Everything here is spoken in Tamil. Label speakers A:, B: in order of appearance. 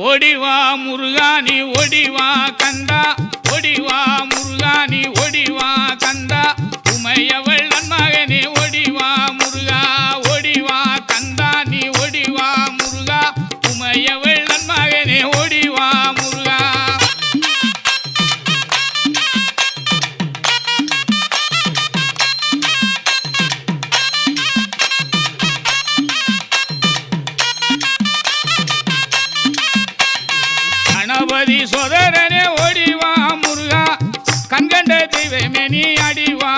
A: ஓடிவா முருகா நீ ஓடிவா கந்தா, ஓடிவா முருகா நீ ஓடிவா கந்தா, உமையவள் நன்மகனே ஓடிவா முருகா, ஓடிவா கந்தா நீ ஓடிவா முருகா, உமையவள் நன்மகனே ஓடிவா முருகா. கணபதி சோதரனே ஓடிவா முருகா, கண்கண்ட தெய்வமே நீ அடிவா